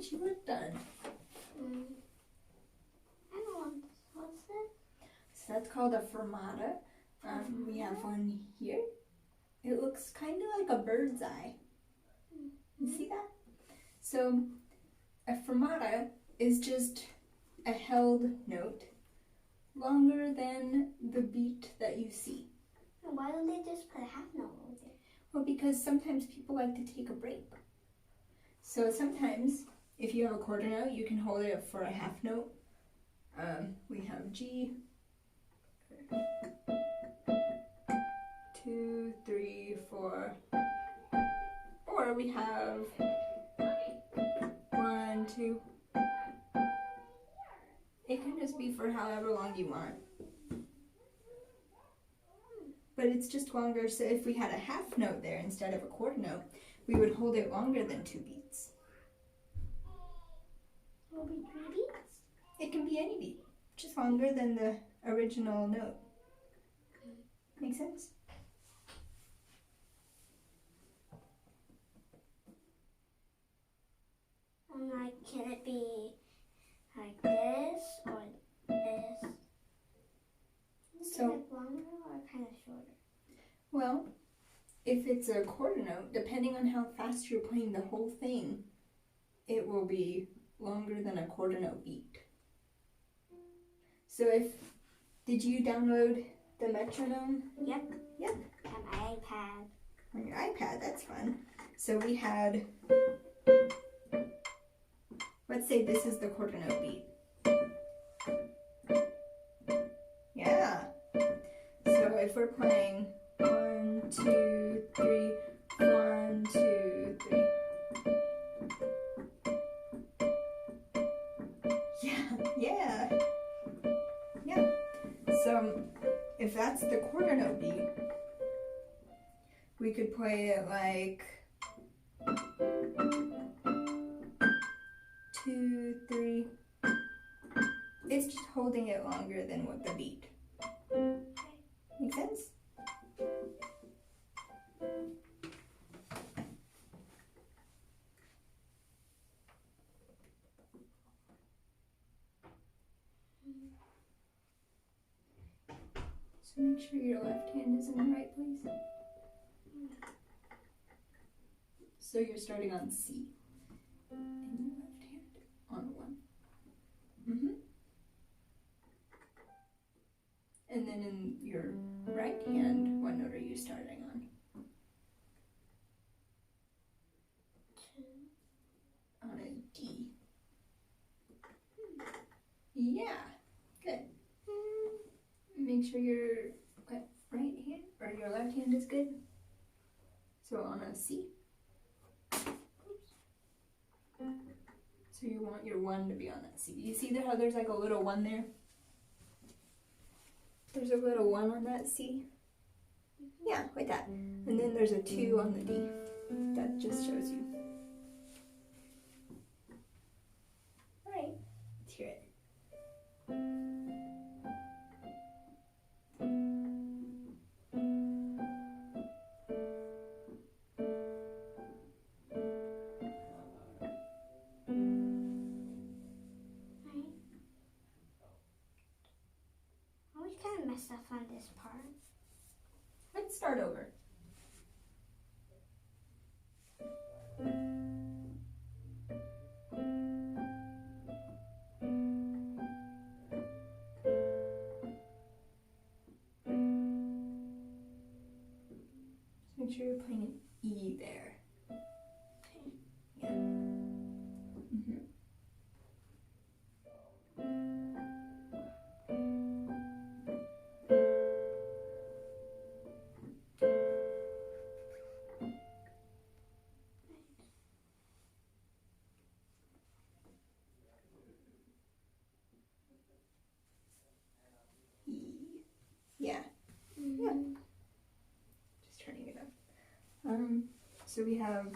get your work done. I don't want this. What's this? So that's called a fermata. We have one here. It looks kind of like a bird's eye. You see that? So a fermata is just a held note longer than the beat that you see. Why don't they just put a half note over there? Well, because sometimes people like to take a break. So sometimes, if you have a quarter note, you can hold it for a half note. We have G, 2, 3, 4, or we have 1, 2. It can just be for however long you want. But it's just longer, so if we had a half note there instead of a quarter note, we would hold it longer than 2 beats. Will be 3 beats? It can be any beat, just longer than the original note. Make sense? Like, can it be like this or this? So, like longer or kind of shorter? well, if it's a quarter note, depending on how fast you're playing the whole thing, it will be longer than a quarter note beat. So did you download the metronome? Yep. Yep. On my iPad. On your iPad, that's fun. So we had, let's say this is the quarter note beat. Yeah. So if we're playing 1, 2, 3, 1, 2, 3. Yeah. So if that's the quarter note beat, we could play it like 2, 3. It's just holding it longer than what the beat. Make sense? So make sure your left hand is in the right place. So you're starting on C. And your left hand on 1. And then in your right hand, what note are you starting on? 2. On a D. Yeah, good. Make sure your right hand or your left hand is good. So on a C. So you want your 1 to be on that C. You see how there's like a little 1 there? There's a little 1 on that C. Yeah, like that. And then there's a 2 on the D. That just shows you. Alright, let's hear it. Messed up on this part. Let's start over. Make sure you're playing an E there. Okay. Yeah. Yeah. Yeah. Just turning it up. So we have